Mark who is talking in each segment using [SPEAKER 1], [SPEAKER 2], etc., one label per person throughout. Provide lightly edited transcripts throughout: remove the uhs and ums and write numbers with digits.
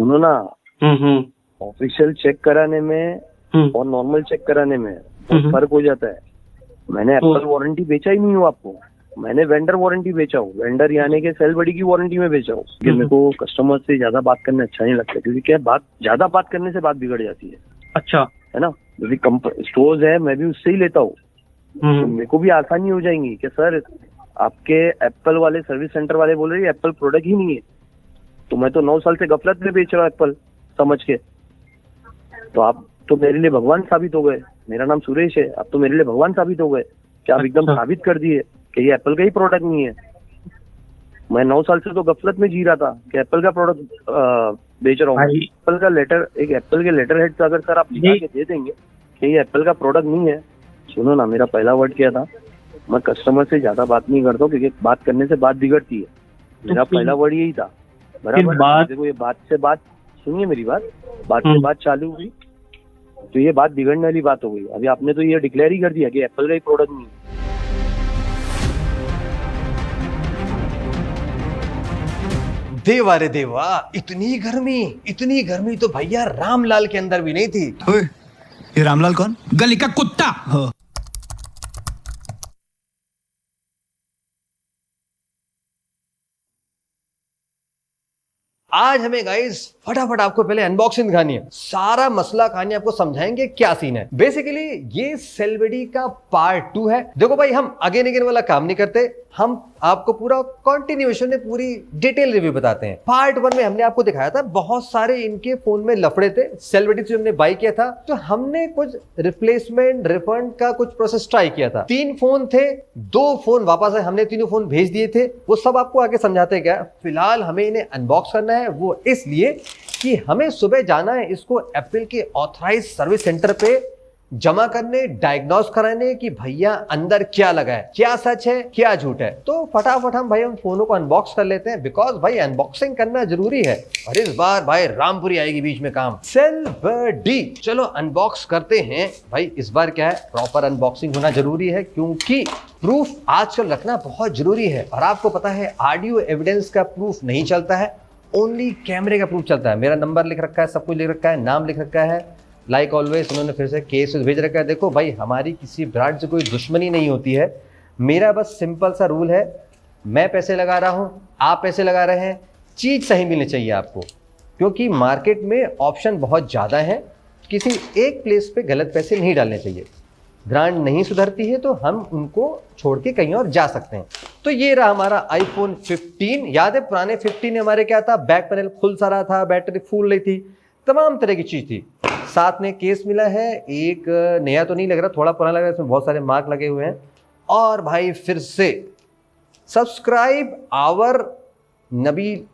[SPEAKER 1] सुनो ना,
[SPEAKER 2] हम्म
[SPEAKER 1] official check कराने में और नॉर्मल चेक कराने में बहुत फर्क हो जाता है। मैंने एप्पल वारंटी बेचा ही नहीं हूँ आपको, मैंने वेंडर वारंटी बेचा हूँ, वेंडर यानी कि सेल बड़ी की वारंटी में बेचा हूँ। कि मेरे को कस्टमर से ज्यादा बात करना अच्छा नहीं लगता, क्योंकि क्या ज्यादा बात करने से बात बिगड़ जाती है।
[SPEAKER 2] अच्छा
[SPEAKER 1] है ना, यदि स्टोर्स है मैं भी उससे ही लेता हूँ, तो मेरे को भी आसानी हो जाएंगी कि सर आपके एप्पल वाले सर्विस सेंटर वाले बोल रहे हैं एप्पल प्रोडक्ट ही नहीं है, तो मैं तो 9 साल से गफलत में बेच रहा हूँ एप्पल समझ के। तो आप तो मेरे लिए भगवान साबित हो गए। मेरा नाम सुरेश है, आप तो मेरे लिए भगवान साबित हो गए कि आप एकदम साबित कर दिए कि ये एप्पल का ही प्रोडक्ट नहीं है। मैं 9 साल से तो गफलत में जी रहा था कि एप्पल का प्रोडक्ट बेच रहा हूँ। एप्पल का लेटर, एक एप्पल के लेटर हेड अगर सर आप लिखा के दे देंगे कि ये एप्पल का प्रोडक्ट नहीं है। सुनो ना, मेरा पहला वर्ड क्या था, मैं कस्टमर से ज्यादा बात नहीं करता हूँ क्योंकि बात करने से बात बिगड़ती है। मेरा पहला वर्ड यही था। बराबर, देखो ये बात से बात, सुनिए मेरी बात से बात चालू हुई तो ये बात बिगड़ने वाली बात हो गई। अभी आपने तो ये डिक्लेयर ही कर दिया कि एप्पल का ही प्रोडक्ट नहीं है।
[SPEAKER 3] देवा रे देवा, इतनी गर्मी तो भैया रामलाल के अंदर भी नहीं थी।
[SPEAKER 4] ओए, ये रामलाल कौन?
[SPEAKER 5] गली का कुत्ता।
[SPEAKER 4] हाँ।
[SPEAKER 3] आज हमें गाइस फटाफट आपको पहले अनबॉक्सिंग दिखानी है, सारा मसला कहानी आपको समझाएंगे क्या सीन है। बेसिकली ये सेल्वेडी का पार्ट 2 है। देखो भाई, हम अगेन वाला काम नहीं करते, हम आपको पूरा कंटिन्यूएशन में पूरी डिटेल रिव्यू बताते हैं। पार्ट 1 में हमने आपको दिखाया था बहुत सारे इनके फोन में लफड़े थे। सेल्वेडी से हमने बाई किया था तो हमने कुछ रिप्लेसमेंट रिफंड का कुछ प्रोसेस ट्राई किया था। 3 फोन थे, 2 फोन वापस आए, हमने तीनों फोन भेज दिए थे। वो सब आपको आगे समझाते क्या। फिलहाल हमें इन्हें अनबॉक्स करना है, वो इसलिए कि हमें सुबह जाना है इसको एप्पल के ऑथराइज सर्विस सेंटर पे जमा करने, डायग्नोस कराने कि भैया अंदर क्या लगा है, क्या सच है क्या झूठ है। तो फटाफट हम फोनों को अनबॉक्स कर लेते हैं, बिकॉज भाई अनबॉक्सिंग करना जरूरी है। और इस बार भाई रामपुरी आएगी बीच में काम। सेल्वेडी, चलो अनबॉक्स करते हैं भाई। इस बार क्या है, प्रॉपर अनबॉक्सिंग होना जरूरी है क्योंकि प्रूफ आजकल रखना बहुत जरूरी है। और आपको पता है ऑडियो एविडेंस का प्रूफ नहीं चलता है, ओनली कैमरे का प्रूफ चलता है। मेरा नंबर लिख रखा है, सब कुछ लिख रखा है, नाम लिख रखा है, लाइक ऑलवेज उन्होंने फिर से केस भेज रखा है। देखो भाई, हमारी किसी ब्रांड से कोई दुश्मनी नहीं होती है। मेरा बस सिंपल सा रूल है, मैं पैसे लगा रहा हूं, आप पैसे लगा रहे हैं, चीज सही मिलनी चाहिए आपको। क्योंकि मार्केट में ऑप्शन बहुत ज़्यादा है, किसी एक प्लेस पे गलत पैसे नहीं डालने चाहिए। ब्रांड नहीं सुधरती है तो हम उनको छोड़ के कहीं और जा सकते हैं। तो ये रहा हमारा आईफोन 15। याद है पुराने 15 में हमारे क्या था, बैक पैनल खुल सा रहा था, बैटरी फूल रही थी, तमाम तरह की चीज थी। साथ में केस मिला है, एक नया तो नहीं लग रहा, थोड़ा पुराना लग रहा है, इसमें बहुत सारे मार्क लगे हुए हैं। और भाई फिर से सब्सक्राइब आवर नबी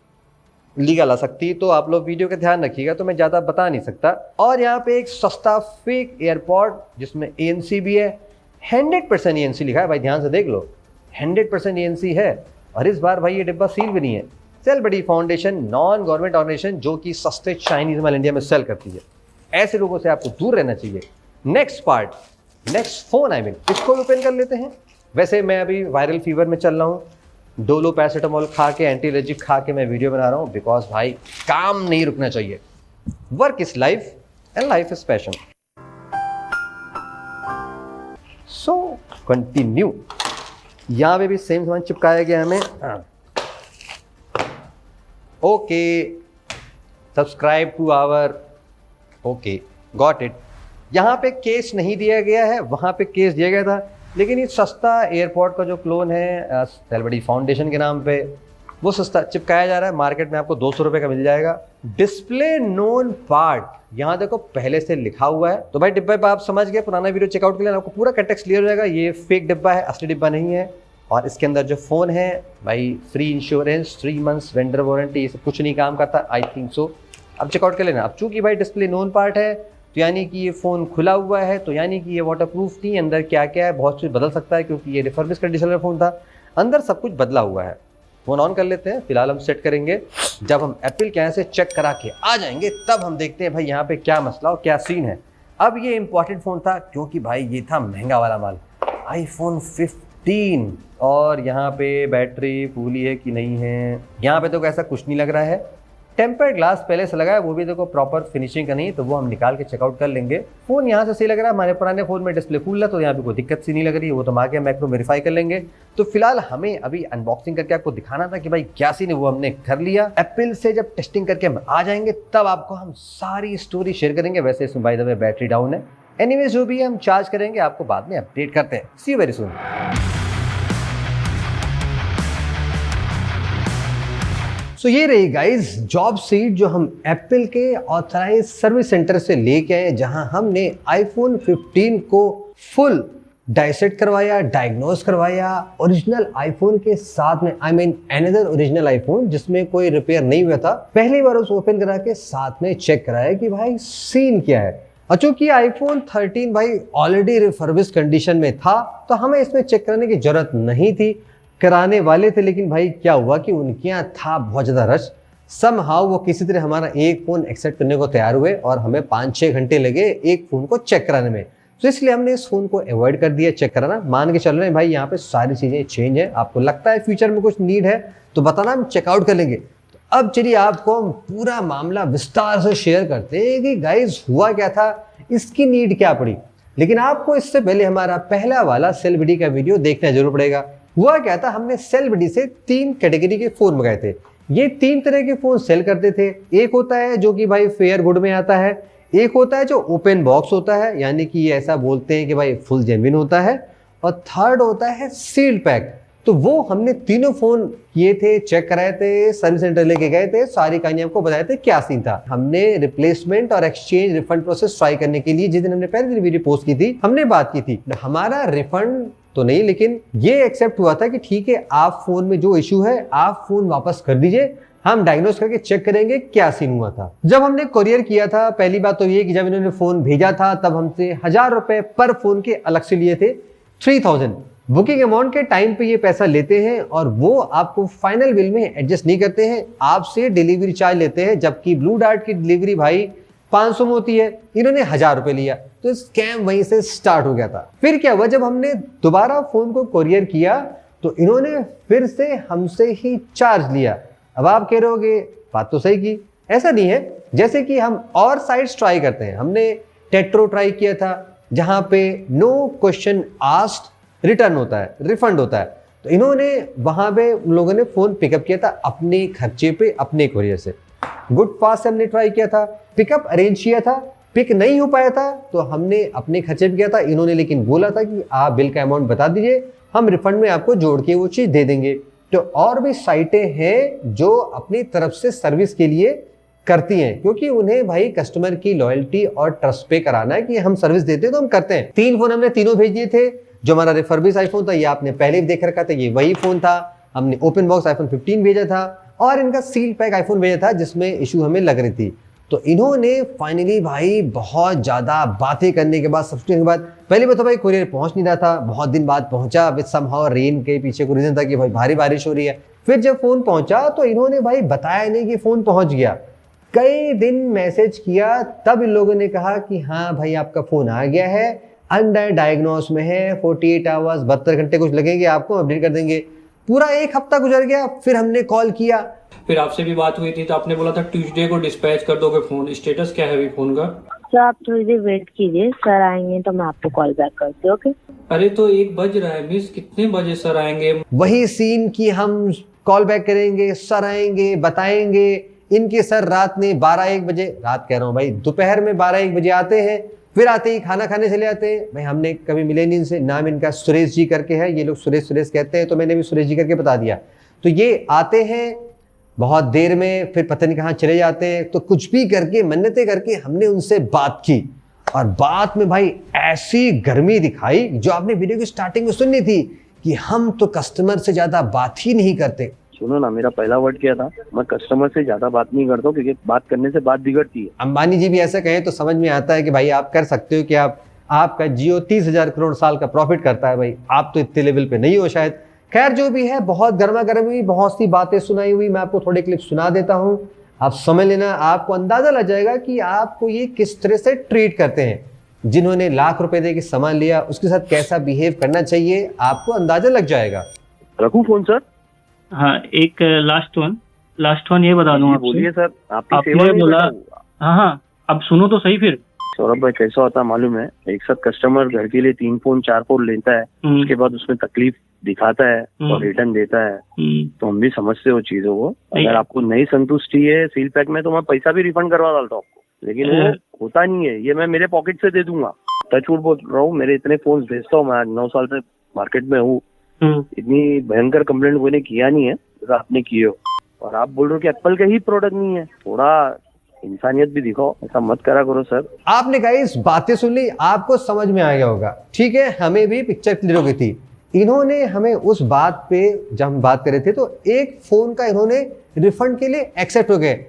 [SPEAKER 3] लीगल आ सकती है, तो आप लोग वीडियो का ध्यान रखिएगा, तो मैं ज़्यादा बता नहीं सकता। और यहाँ पे एक सस्ता फेक एयरपॉड जिसमें ANC भी है, 100% ANC लिखा है भाई, ध्यान से देख लो, 100% ANC है। और इस बार भाई ये डिब्बा सील भी नहीं है। सेल्वेडी फाउंडेशन, नॉन गवर्नमेंट ऑर्गेनाइजेशन जो कि सस्ते चाइनीज माल इंडिया में सेल करती है। ऐसे लोगों से आपको दूर रहना चाहिए। नेक्स्ट पार्ट, नेक्स्ट फोन इसको ओपन कर लेते हैं। वैसे मैं अभी वायरल फीवर में चल रहा हूँ, डोलो पैरासिटामोल खा के, एंटी एलर्जिक खा के मैं वीडियो बना रहा हूँ, बिकॉज भाई काम नहीं रुकना चाहिए। Work is life and life is passion. So continue. यहां पे भी सेम सामान चिपकाया गया हमें। Okay, subscribe to our, okay got it. यहां पे केस नहीं दिया गया है, वहां पे केस दिया गया था। लेकिन ये सस्ता एयरपॉड का जो क्लोन है सेल्वेडी फाउंडेशन के नाम पे, वो सस्ता चिपकाया जा रहा है। मार्केट में आपको 200 रुपये का मिल जाएगा। डिस्प्ले नोन पार्ट, यहाँ देखो पहले से लिखा हुआ है। तो भाई डिब्बा पे आप समझ गए, पुराना वीडियो चेकआउट के लिए आपको पूरा कंटेक्स्ट क्लियर हो जाएगा। ये फेक डिब्बा है, असली डिब्बा नहीं है। और इसके अंदर जो फ़ोन है भाई, free insurance, 3 months vendor warranty, ये सब कुछ नहीं काम करता, आई थिंक सो। अब चेकआउट कर लेना। अब चूंकि भाई डिस्प्ले नोन पार्ट है तो यानी कि ये फ़ोन खुला हुआ है, तो यानी कि ये वाटरप्रूफ नहीं, अंदर क्या क्या है बहुत कुछ बदल सकता है, क्योंकि ये रिफर्बिश कंडीशन का फ़ोन था, अंदर सब कुछ बदला हुआ है। फ़ोन ऑन कर लेते हैं। फिलहाल हम सेट करेंगे, जब हम एप्पल के यहाँ से चेक करा के आ जाएंगे तब हम देखते हैं भाई यहाँ पे क्या मसला और क्या सीन है। अब ये इंपॉर्टेंट फ़ोन था क्योंकि भाई ये था महंगा वाला माल, आईफोन 15। और यहाँ पे बैटरी फूली है कि नहीं है, यहाँ पे तो ऐसा कुछ नहीं लग रहा है। टेम्पर्ड ग्लास पहले से लगा है, वो भी देखो प्रॉपर फिनिशिंग का नहीं है, तो वो हम निकाल के चेकआउट कर लेंगे। फोन यहाँ से सही लग रहा है, हमारे पुराने फोन में डिस्प्ले फुल है तो यहाँ पे कोई दिक्कत सी नहीं लग रही है, वो तो हम आगे मैक्रो वेरीफाई कर लेंगे। तो फिलहाल हमें अभी अनबॉक्सिंग करके आपको दिखाना था कि भाई क्या सीन है, वो हमने कर लिया। एप्पल से जब टेस्टिंग करके हम आ जाएंगे तब आपको हम सारी स्टोरी शेयर करेंगे। वैसे इसमें by the way battery down है, एनीवेज जो भी है हम चार्ज करेंगे, आपको बाद में अपडेट करते हैं। सी यू वेरी सून। सो ये रही गाइज जॉब सीट जो हम एप्पल के ऑथराइज सर्विस सेंटर से लेके आए, जहां हमने आईफोन 15 को फुल डाइसेक्ट करवाया, डायग्नोस करवाया ओरिजिनल आईफोन के साथ में, I mean another original iPhone जिसमें कोई रिपेयर नहीं हुआ था। पहली बार उस ओपन करा के साथ में चेक कराया कि भाई सीन क्या है। और चूंकि आईफोन 13 भाई ऑलरेडी रिफर्बिश कंडीशन में था तो हमें इसमें चेक कराने की जरूरत नहीं थी, कराने वाले थे, लेकिन भाई क्या हुआ कि उनके यहाँ था बहुत ज़्यादा रश। समहाउ वो किसी तरह हमारा एक फ़ोन एक्सेप्ट करने को तैयार हुए और हमें 5-6 घंटे लगे एक फ़ोन को चेक कराने में। तो इसलिए हमने इस फ़ोन को अवॉइड कर दिया चेक कराना। मान के चल रहे हैं भाई यहाँ पे सारी चीज़ें चेंज है, आपको लगता है फ्यूचर में कुछ नीड है तो बताना, हम चेकआउट कर लेंगे। तो अब चलिए आपको हम पूरा मामला विस्तार से शेयर करते हैं कि गाइज हुआ क्या था, इसकी नीड क्या पड़ी। लेकिन आपको इससे पहले हमारा पहला वाला सेलिब्रिटी का वीडियो देखना जरूर पड़ेगा। हुआ क्या था, हमने सेलिब्रिटी से 3 कैटेगरी के फोन मंगाए थे। ये 3 तरह के फोन सेल करते थे। एक होता है जो कि भाई फेयर गुड में आता है, एक होता है जो ओपन बॉक्स होता है, यानी कि ये ऐसा बोलते हैं कि भाई फुल जेन्युइन होता है, और थर्ड होता है सील्ड पैक। तो वो हमने तीनों फोन किए थे, चेक कराए थे, सर्विस सेंटर लेके गए थे, सारी कहानी आपको बताए थे क्या सीन था। हमने रिप्लेसमेंट और एक्सचेंज रिफंड प्रोसेस ट्राई करने के लिए जिस दिन हमने पहले दिन वीडियो पोस्ट की थी हमने बात की थी। हमारा रिफंड तो नहीं, लेकिन ये एक्सेप्ट हुआ था कि ठीक है आप फोन में जो इश्यू है आप फोन वापस कर दीजिए, हम डायग्नोस करके चेक करेंगे क्या सीन हुआ था। जब हमने कोरियर किया था, पहली बात तो ये कि जब इन्होंने फोन भेजा था तब हमसे 1000 रुपए पर फोन के अलग से लिए थे, 3000 बुकिंग अमाउंट के टाइम पे ये पैसा लेते हैं और वो आपको फाइनल बिल में एडजस्ट नहीं करते हैं, आपसे डिलीवरी चार्ज लेते हैं। जबकि ब्लू डार्ट की डिलीवरी भाई 500 में होती है, इन्होंने 1000 रुपए लिया। तो स्कैम वहीं से स्टार्ट हो गया था। फिर क्या हुआ, जब हमने दोबारा फोन को कोरियर किया तो इन्होंने फिर से हमसे ही चार्ज लिया। अब आप कह रहे होगे बात तो सही की, ऐसा नहीं है। जैसे कि हम और साइट्स ट्राई करते हैं, हमने टेट्रो ट्राई किया था जहां पे नो क्वेश्चन आस्क्ड रिटर्न होता है, रिफंड होता है। तो इन्होंने वहां पे उन लोगों ने फोन पिकअप किया था अपने खर्चे पे, अपने कोरियर से। गुड फास्ट से हमने ट्राई किया था, पिकअप अरेंज किया था, पिक नहीं हो पाया था तो हमने अपने खर्चे पे किया था। इन्होंने लेकिन बोला था कि आप बिल का अमाउंट बता दीजिए, हम रिफंड में आपको जोड़ के वो चीज दे देंगे। तो और भी साइटें हैं जो अपनी तरफ से सर्विस के लिए करती हैं, क्योंकि उन्हें भाई कस्टमर की लॉयल्टी और ट्रस्ट पे कराना है कि हम सर्विस देते हैं तो हम करते हैं। 3 फोन हमने तीनों भेज दिए थे। जो हमारा रिफर्बिश आईफोन था ये आपने पहले भी देख रखा था, ये वही फोन था। हमने ओपन बॉक्स आईफोन 15 भेजा था और इनका सील पैक आईफोन भेजा था जिसमें इशू हमें लग रही थी। तो इन्होंने फाइनली भाई बहुत ज्यादा बातें करने के बाद, सब्सक्रिप्शन के बाद, पहले में तो भाई कोरियर पहुंच नहीं रहा था, बहुत दिन बाद पहुंचा विद समहाउ रेन के पीछे को रीजन था कि भाई भारी बारिश हो रही है। फिर जब फोन पहुंचा तो इन्होंने भाई बताया नहीं कि फोन पहुंच गया। कई दिन मैसेज किया तब इन लोगों ने कहा कि हाँ भाई आपका फोन आ गया है, अंडर डायग्नोस में है, 48 आवर्स 72 घंटे कुछ लगेंगे, आपको अपडेट कर देंगे। पूरा 1 हफ्ता गुजर गया। फिर हमने कॉल किया,
[SPEAKER 2] फिर आपसे भी बात हुई थी तो आपने बोला था ट्यूसडे को डिस्पैच कर दोगे फोन। स्टेटस क्या है अभी फोन का?
[SPEAKER 5] सर आप थोड़ी देर वेट कीजिए, सर आएंगे तो मैं आपको कॉल बैक करती हूँ। ओके।
[SPEAKER 2] अरे तो 1 बज रहा है मिस, कितने बजे सर आएंगे?
[SPEAKER 3] वही सीन कि हम कॉल बैक करेंगे, सर आएंगे, बताएंगे। इनके सर रात में 12-1 बजे, रात कह रहा हूँ भाई दोपहर में 12-1 बजे आते हैं, फिर आते ही खाना खाने चले जाते हैं। भाई हमने कभी मिले नहीं इनसे, नाम इनका सुरेश जी करके है, ये लोग सुरेश सुरेश कहते हैं तो मैंने भी सुरेश जी करके बता दिया। तो ये आते हैं बहुत देर में, फिर पता नहीं कहाँ चले जाते हैं। तो कुछ भी करके मन्नतें करके हमने उनसे बात की और बात में भाई ऐसी गर्मी दिखाई जो आपने वीडियो की स्टार्टिंग में सुननी थी कि हम तो कस्टमर से ज्यादा बात ही नहीं करते।
[SPEAKER 1] सुनो ना, मेरा पहला वर्ड क्या था, मैं कस्टमर से ज्यादा बात नहीं करता हूँ क्योंकि बात करने से बात बिगड़ती है।
[SPEAKER 3] अंबानी जी भी ऐसा कहें तो समझ में आता है कि भाई आप कर सकते हो कि आपका जियो 30,000 करोड़ साल का प्रॉफिट करता है, भाई आप तो इतने लेवल पे नहीं हो शायद। खैर जो भी है, बहुत गर्मा गर्म हुई, बहुत सी बातें सुनाई हुई। मैं आपको थोड़े क्लिप सुना देता हूँ, आप समझ लेना, आपको अंदाजा लग जाएगा कि आपको ये किस तरह से ट्रीट करते हैं। जिन्होंने लाख रुपए दे के सामान लिया उसके साथ कैसा बिहेव करना चाहिए आपको अंदाजा लग जाएगा।
[SPEAKER 1] रखूं फोन सर?
[SPEAKER 6] हाँ, एक लास्ट वन, लास्ट वन ये बता दूं आपसे।
[SPEAKER 1] बोलिए सर, आपकी
[SPEAKER 6] आपने
[SPEAKER 1] सेवा में
[SPEAKER 6] बोला,
[SPEAKER 1] बैठा हूँ।
[SPEAKER 6] हाँ हाँ, अब सुनो तो सही फिर।
[SPEAKER 1] सौरभ भाई कैसा होता है मालूम है, एक साथ कस्टमर घर के लिए 3 फोन 4 फोन लेता है, उसके बाद उसमें तकलीफ दिखाता है और रिटर्न देता है, तो हम भी समझते हो चीजों को। अगर आपको नहीं संतुष्टि है सील पैक में तो मैं पैसा भी रिफंड करवा डालता हूँ आपको, लेकिन वो होता नहीं है। ये मैं मेरे पॉकेट से दे दूंगा, टच वुड बोल रहा हूँ, मेरे इतने फोन भेजता हूँ मैं, 9 साल से मार्केट में हूँ, इतनी भयंकर कंप्लेंट कोई ने किया नहीं है जैसा आपने किए हो। और आप बोल रहे हो कि एप्पल का ही प्रोडक्ट नहीं है, थोड़ा इंसानियत भी दिखाओ, ऐसा मत करा करो सर।
[SPEAKER 3] आपने गाइस बातें सुन ली, आपको समझ में आ गया होगा, ठीक है। हमें भी पिक्चर क्लियर हो गई थी। इन्होंने हमें उस बात पे जब हम बात कर रहे थे तो एक फोन का इन्होंने रिफंड के लिए एक्सेप्ट हो गए।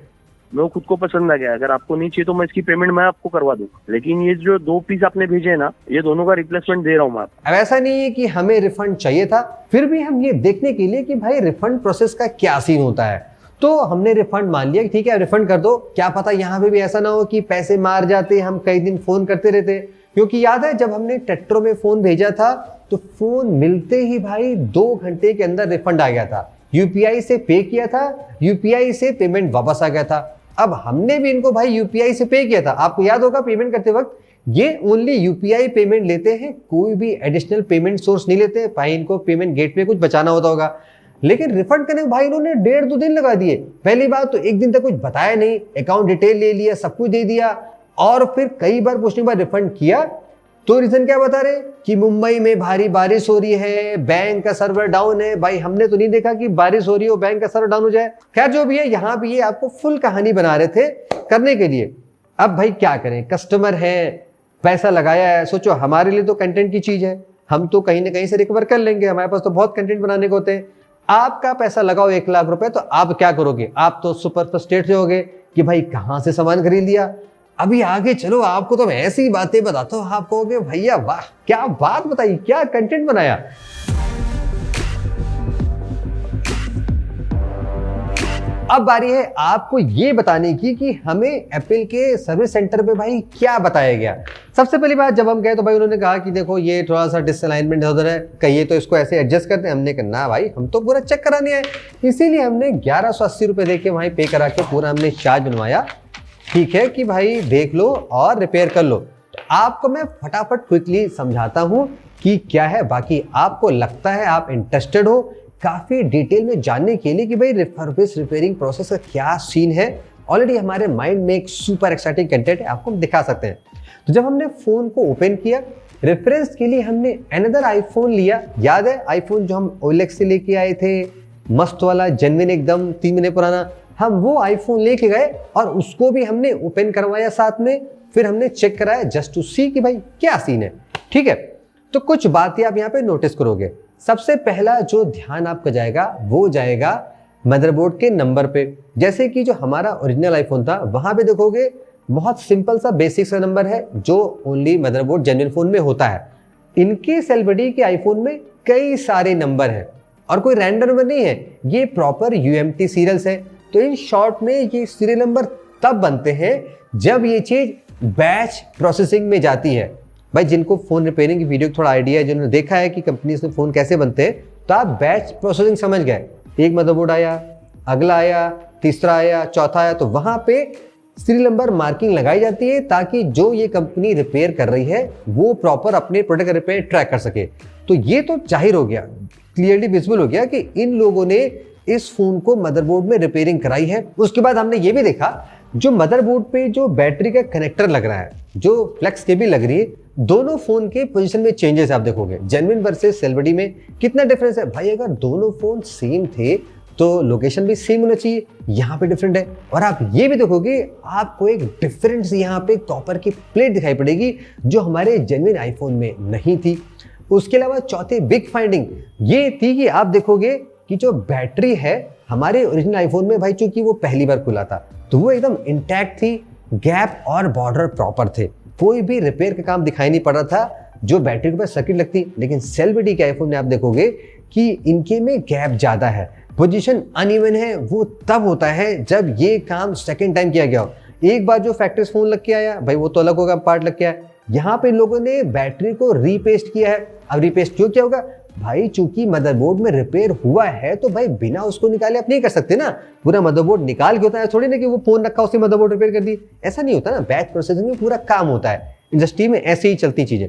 [SPEAKER 1] मैं खुद को पसंद आ गया, अगर आपको नहीं चाहिए तो मैं इसकी पेमेंट मैं आपको करवा दूं, लेकिन ये जो 2 पीस आपने भेजे ना, ये दोनों का रिप्लेसमेंट दे रहा हूँ मैं आपको।
[SPEAKER 3] अब ऐसा नहीं है कि हमें रिफंड चाहिए था, फिर भी हम ये देखने के लिए कि भाई रिफंड प्रोसेस का क्या सीन होता है, तो हमने रिफंड मान लिया कि ठीक है रिफंड कर दो। क्या पता यहाँ पे भी ऐसा ना हो कि पैसे मार जाते, हम कई दिन फोन करते रहते। क्योंकि याद है जब हमने टेट्रो में फोन भेजा था तो फोन मिलते ही भाई 2 घंटे के अंदर रिफंड आ गया था। यूपीआई से पे किया था, यूपीआई से पेमेंट वापस आ गया था। अब हमने भी इनको भाई यूपीआई से पे किया था, आपको याद होगा पेमेंट करते वक्त ये ओनली यूपीआई पेमेंट लेते हैं, कोई भी एडिशनल पेमेंट सोर्स नहीं लेते। भाई इनको पेमेंट गेटवे कुछ बचाना होता होगा, लेकिन रिफंड करने भाई इन्होंने 1.5-2 दिन लगा दिए। पहली बात तो 1 दिन तक कुछ बताया नहीं, अकाउंट डिटेल ले लिया, सब कुछ दे दिया, और फिर कई बार पूछने के बाद रिफंड किया तो रीजन क्या बता रहे कि मुंबई में भारी बारिश हो रही है, बैंक का सर्वर डाउन है। भाई हमने तो नहीं देखा कि बारिश हो रही हो बैंक का सर्वर डाउन हो जाए। खैर जो भी है, यहाँ भी ये आपको फुल कहानी बना रहे थे करने के लिए। अब भाई क्या करें, कस्टमर है, पैसा लगाया है, सोचो हमारे लिए तो कंटेंट की चीज है, हम तो कहीं ना कहीं से रिकवर कर लेंगे, हमारे पास तो बहुत कंटेंट बनाने को होते हैं। आपका पैसा लगाओ 1 लाख रुपए, तो आप क्या करोगे, आप तो सुपर फ्रस्ट्रेट होगे कि भाई कहां से सामान खरीद लिया। अभी आगे चलो, आपको तो मैं ऐसी बातें बताता हूं, आप कहोगे भैया वाह क्या बात बताई, क्या कंटेंट बनाया। अब बारी है आपको ये बताने की कि हमें एप्पल के सर्विस सेंटर पे भाई क्या बताया गया। सबसे पहली बात, जब हम गए तो भाई उन्होंने कहा कि देखो ये थोड़ा सा डिसअलाइनमेंट उधर है, कहिए तो इसको ऐसे एडजस्ट करते हैं। हमने कहा ना भाई, हम तो पूरा चेक कराने आए, इसीलिए हमने 1180 रुपए देके वहीं पे करा के पूरा हमने चार्ज बनवाया। ठीक है कि भाई देख लो और रिपेयर कर लो। तो आपको मैं फटाफट क्विकली समझाता हूं कि क्या है, बाकी आपको लगता है आप इंटरेस्टेड हो काफी डिटेल में जानने के लिए कि भाई रिफर्बिश रिपेयरिंग प्रोसेस का क्या सीन है। ऑलरेडी हमारे माइंड में एक सुपर एक्साइटिंग कंटेंट है, आपको हम दिखा सकते हैं। तो जब हमने फोन को ओपन किया, रेफरेंस के लिए हमने अनदर आईफोन लिया। याद है आईफोन जो हम ओएलएक्स से लेके आए थे, मस्त वाला जेन्युइन एकदम 3 महीने पुराना, हम वो आईफोन लेके गए और उसको भी हमने ओपन करवाया साथ में। फिर हमने चेक कराया जस्ट टू सी कि भाई क्या सीन है। ठीक है, तो कुछ बातें आप यहाँ पे नोटिस करोगे। सबसे पहला जो ध्यान आपका जाएगा वो जाएगा मदरबोर्ड के नंबर पे। जैसे कि जो हमारा ओरिजिनल आईफोन था वहां पे देखोगे बहुत सिंपल सा बेसिक सा नंबर है जो ओनली मदरबोर्ड जेन्युइन फोन में होता है। इनके सेल्बडी के आईफोन में कई सारे नंबर हैं और कोई रैंडम नंबर नहीं है, ये प्रॉपर यूएमटी सीरियल्स है। तो इन शॉर्ट में ये सीरियल नंबर तब बनते हैं जब ये चीज बैच प्रोसेसिंग में जाती है। भाई जिनको फोन रिपेयरिंग की वीडियो थोड़ा आइडिया है, जिन्होंने देखा है कि कंपनी में फोन कैसे बनते हैं, तो आप बैच प्रोसेसिंग समझ गए। एक मदरबोर्ड आया, अगला आया, तीसरा आया, चौथा आया, तो वहां पे सीरियल नंबर मार्किंग लगाई जाती है ताकि जो ये कंपनी रिपेयर कर रही है वो प्रॉपर अपने प्रोडक्ट रिपेयर ट्रैक कर सके। तो ये तो जाहिर हो गया, क्लियरली विजिबल हो गया कि इन लोगों ने इस फोन को मदरबोर्ड में रिपेयरिंग कराई है। उसके बाद हमने ये भी देखा जो मदरबोर्ड पे जो बैटरी का कनेक्टर लग रहा है, जो फ्लेक्स केबल लग रही है, दोनों फोन के पोजीशन में चेंजेस आप देखोगे। जेन्युइन वर्सेस सेल्बडी में कितना डिफरेंस है भाई। अगर दोनों फोन सेम थे तो लोकेशन भी सेम होना चाहिए, यहाँ पे डिफरेंट है। और आप ये भी देखोगे आपको एक डिफरेंस यहाँ पे कॉपर की प्लेट दिखाई पड़ेगी जो हमारे जेन्युइन आईफोन में नहीं थी। उसके अलावा चौथी बिग फाइंडिंग ये थी कि आप देखोगे कि जो बैटरी है हमारे ओरिजिनल आईफोन में भाई चूंकि वो पहली बार खुला था तो वो एकदम इंटैक्ट थी, गैप और बॉर्डर प्रॉपर थे, कोई भी रिपेयर का काम दिखाई नहीं पड़ रहा था जो बैटरी के ऊपर सर्किट लगती। लेकिन सेल्बडी के आईफोन में आप देखोगे कि इनके में गैप ज्यादा है, पोजीशन अनइवन है। वो तब होता है जब ये काम सेकंड टाइम किया गया हो। एक बार जो फैक्ट्री फोन लग के आया भाई वो तो अलग होगा, पार्ट लग के आया। यहाँ पे लोगों ने बैटरी को रीपेस्ट किया है। अब रीपेस्ट क्यों किया होगा भाई चूंकि मदरबोर्ड में रिपेयर हुआ है तो भाई बिना उसको निकाले आप नहीं कर सकते ना। पूरा मदरबोर्ड निकाल के होता है, थोड़ी ना कि वो फोन रखा उसने मदरबोर्ड रिपेयर कर दी, ऐसा नहीं होता ना। बैच प्रोसेसिंग में पूरा काम होता है, इंडस्ट्री में ऐसे ही चलती चीजें।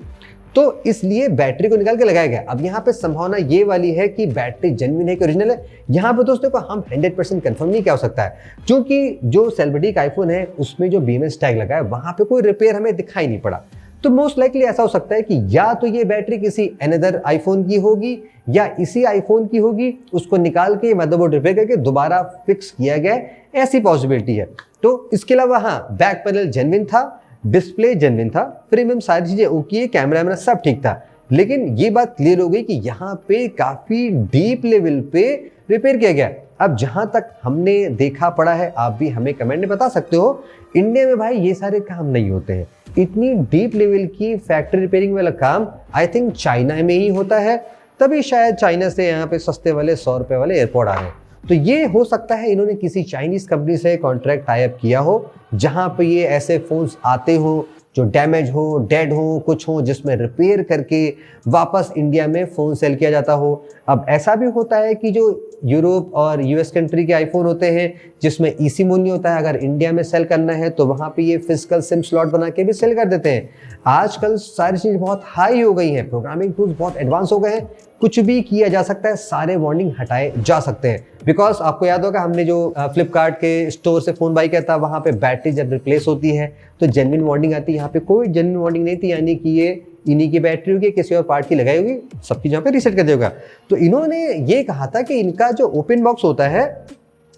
[SPEAKER 3] तो इसलिए बैटरी को निकाल के लगाया गया। अब यहाँ पे संभावना ये वाली है कि बैटरी जेन्युइन है कि ओरिजिनल है, यहाँ पे दोस्तों को हम 100% कंफर्म नहीं क्या हो सकता है, क्योंकि जो सेलिब्रिटी का आईफोन है उसमें जो BMS टैग लगा है वहां पे कोई रिपेयर हमें दिखाई नहीं पड़ा। तो मोस्ट लाइकली ऐसा हो सकता है कि या तो ये बैटरी किसी अनदर आईफोन की होगी या इसी आईफोन की होगी, उसको निकाल के मदरबोर्ड रिपेयर करके दोबारा फिक्स किया गया, ऐसी पॉसिबिलिटी है। तो इसके अलावा हाँ, बैक पैनल जेन्युइन था, डिस्प्ले जेन्युइन था, प्रीमियम सारी चीजें ओके, कैमरा सब ठीक था। लेकिन ये बात क्लियर हो गई कि यहाँ पे काफी डीप लेवल पे रिपेयर किया गया। अब जहां तक हमने देखा पड़ा है, आप भी हमें कमेंट में बता सकते हो, इंडिया में भाई ये सारे काम नहीं होते हैं। इतनी डीप लेवल की फैक्ट्री रिपेयरिंग वाला काम आई थिंक चाइना में ही होता है, तभी शायद चाइना से यहाँ पे सस्ते वाले 100 रुपए वाले एयरपोर्ट आ रहे हैं। तो ये हो सकता है इन्होंने किसी चाइनीज कंपनी से कॉन्ट्रैक्ट टाई अप किया हो, जहां पे ये ऐसे फोन्स आते हो जो डैमेज हो, डेड हो, कुछ हो, जिसमें रिपेयर करके वापस इंडिया में फोन सेल किया जाता हो। अब ऐसा भी होता है कि जो यूरोप और US कंट्री के आईफोन होते हैं जिसमें eSIM नहीं होता है, अगर इंडिया में सेल करना है तो वहां पे ये फिजिकल सिम स्लॉट बना के भी सेल कर देते हैं। आजकल सारी चीज बहुत हाई हो गई है, प्रोग्रामिंग टूल्स बहुत एडवांस हो गए हैं, कुछ भी किया जा सकता है, सारे वार्निंग हटाए जा सकते हैं। बिकॉज आपको याद होगा हमने जो फ्लिपकार्ट के स्टोर से फोन बाई किया था, वहां पे बैटरी जब रिप्लेस होती है तो जेन्युइन वार्निंग आती है। यहाँ पे कोई जेन्युइन वार्निंग नहीं थी, यानी कि ये इन्हीं की बैटरी होगी, किसी और पार्ट की लगाई होगी, सबकी जहाँ पे रीसेट कर देगा। तो इन्होंने ये कहा था कि इनका जो ओपन बॉक्स होता है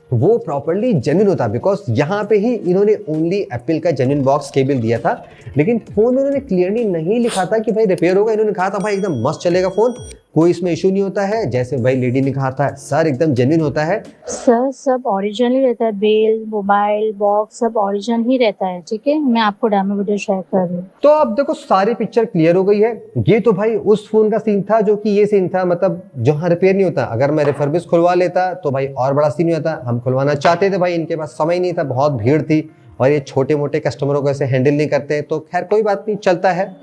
[SPEAKER 3] वो प्रॉपर्ली जेन्युइन होता है, बिकॉज यहाँ पे ही इन्होंने ओनली एप्पल का जेन्युइन बॉक्स केबल दिया था। लेकिन फोन में उन्होंने क्लियरली नहीं लिखा था कि भाई रिपेयर होगा, इन्होंने कहा था भाई एकदम मस्त चलेगा फोन, कोई इसमें इशू नहीं होता है। जैसे भाई लेडी ने कहा था सर एकदम जेन्युइन होता है।
[SPEAKER 5] सर सब ओरिजिनल ही रहता है, बेल मोबाइल बॉक्स सब ओरिजिनल ही रहता है। ठीक है, मैं आपको डेमो वीडियो शेयर कर रही हूँ।
[SPEAKER 3] तो अब देखो सारी पिक्चर क्लियर हो गई है। ये तो भाई उस फोन का सीन था जो कि ये सीन था, मतलब जहां रिपेयर नहीं होता। अगर मैं रिफर्बिश खुलवा लेता तो भाई और बड़ा सीन नहीं होता। हम खुलवाना चाहते थे, भाई इनके पास समय नहीं था, बहुत भीड़ थी और ये छोटे मोटे कस्टमरों को ऐसे हैंडल नहीं करते। तो खैर कोई बात नहीं, चलता है।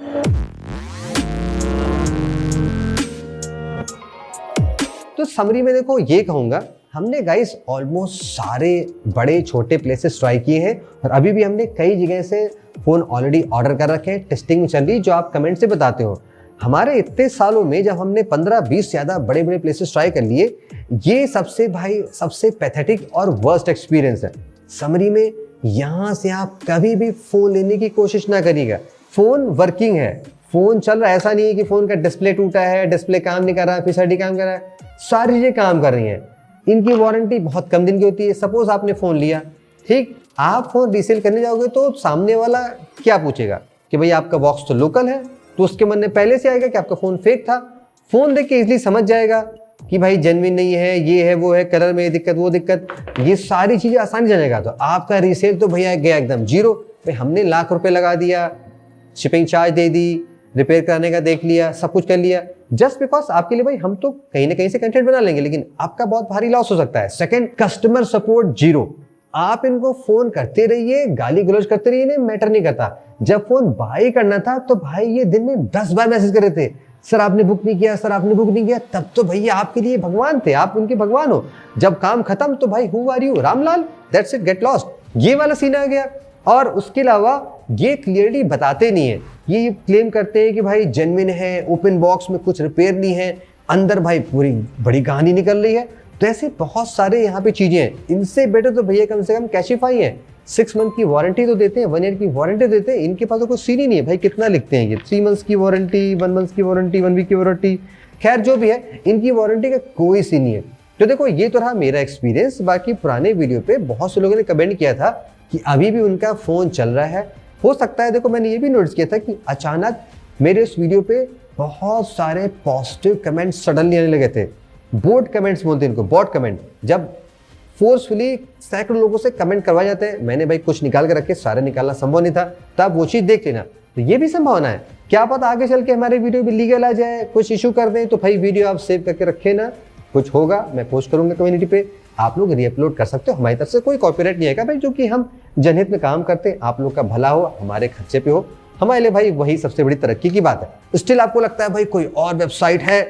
[SPEAKER 3] तो समरी में देखो ये कहूंगा, हमने गाइस ऑलमोस्ट सारे बड़े छोटे प्लेसेस ट्राई किए हैं और अभी भी हमने कई जगह से फोन ऑलरेडी ऑर्डर कर रखे हैं, टेस्टिंग चल रही, जो आप कमेंट से बताते हो। हमारे इतने सालों में जब हमने 15-20 ज्यादा बड़े बड़े प्लेसेस ट्राई कर लिए, ये सबसे पैथेटिक और वर्स्ट एक्सपीरियंस है। समरी में यहां से आप कभी भी फोन लेने की कोशिश ना करिएगा। फोन वर्किंग है, फोन चल रहा है, ऐसा नहीं है कि फोन का डिस्प्ले टूटा है, डिस्प्ले काम नहीं कर रहा है, PCD काम कर रहा है, सारी चीजें काम कर रही हैं। इनकी वारंटी बहुत कम दिन की होती है। सपोज आपने फोन लिया, ठीक, आप फोन रीसेल करने जाओगे तो सामने वाला क्या पूछेगा कि भाई आपका बॉक्स तो लोकल है, तो उसके मन में पहले से आएगा कि आपका फोन फेक था। फोन देख के इजीली समझ जाएगा कि भाई जेन्युइन नहीं है, ये है वो है, कलर में दिक्कत वो दिक्कत, ये सारी चीजें आसानी से जानेगा। तो आपका रीसेल तो भैया गया एकदम जीरो। भाई हमने लाख रुपए लगा दिया, शिपिंग चार्ज दे दी, रिपेयर करने का देख लिया, सब कुछ कर लिया, जस्ट बिकॉज आपके लिए भाई हम तो कहीं ना कहीं से कंटेंट बना लेंगे, लेकिन आपका बहुत भारी लॉस हो सकता है। Second, customer support zero. आप इनको फोन करते रहिए, गाली गलौज करते रहिए, इन्हें मैटर नहीं करता। जब फोन बाई करना था तो भाई ये दिन में 10 बार मैसेज कर रहे थे, सर आपने बुक नहीं किया, सर आपने बुक नहीं किया। तब तो भैया आपके लिए भगवान थे, आप उनके भगवान हो। जब काम खत्म तो भाई who are you, Ramlal, that's it, get lost. ये वाला सीन आ गया। और उसके अलावा ये क्लियरली बताते नहीं है, ये क्लेम करते हैं कि भाई जेन्युइन है, ओपन बॉक्स में कुछ रिपेयर नहीं है, अंदर भाई पूरी बड़ी कहानी निकल रही है। तो ऐसे बहुत सारे यहाँ पे चीजें हैं। इनसे बेटर तो भैया कम से कम कैशिफाई है, 6 मंथ की वारंटी तो देते हैं, 1 ईयर की वारंटी देते हैं। इनके पास तो कोई सीन ही नहीं है भाई, कितना लिखते हैं ये, 3 मंथ्स की वारंटी, 1 मंथ की वारंटी, 1 वीक की वारंटी, खैर जो भी है, इनकी वारंटी का कोई सीन नहीं है। तो देखो ये तो रहा मेरा एक्सपीरियंस। बाकी पुराने वीडियो पे बहुत से लोगों ने कमेंट किया था कि अभी भी उनका फोन चल रहा है। हो सकता है, देखो मैंने ये भी नोटिस किया था कि अचानक मेरे इस वीडियो पे बहुत सारे पॉजिटिव कमेंट्स सडनली आने लगे थे। बोट कमेंट्स बोलते हैं इनको, बॉट कमेंट। जब फोर्सफुली सैकड़ों लोगों से कमेंट करवाए जाते हैं, मैंने भाई कुछ निकाल के रखे, सारे निकालना संभव नहीं था, तब वो चीज देख लेना। तो ये भी संभावना है, क्या पता आगे चल के हमारे वीडियो भी लीगल आ जाए, कुछ इशू कर दें, तो भाई वीडियो आप सेव करके रखे ना, कुछ होगा मैं पोस्ट करूंगा कम्युनिटी पे, आप लोग रीअपलोड कर सकते हो। हमारी तरफ से कोई कॉपीराइट नहीं आएगा भाई, जो कि हम जनहित में काम करते हैं, आप लोग का भला हो, हमारे खर्चे पे हो, हमारे लिए भाई वही सबसे बड़ी तरक्की की बात है। स्टिल आपको लगता है भाई कोई और वेबसाइट है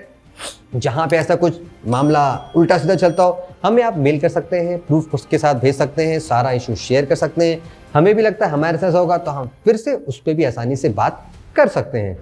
[SPEAKER 3] जहां पे ऐसा कुछ मामला उल्टा सीधा चलता हो, हमें आप मेल कर सकते हैं, प्रूफ उसके साथ भेज सकते हैं, सारा इशू शेयर कर सकते हैं। हमें भी लगता है हमारे साथ होगा तो हम फिर से उस पर भी आसानी से बात कर सकते हैं।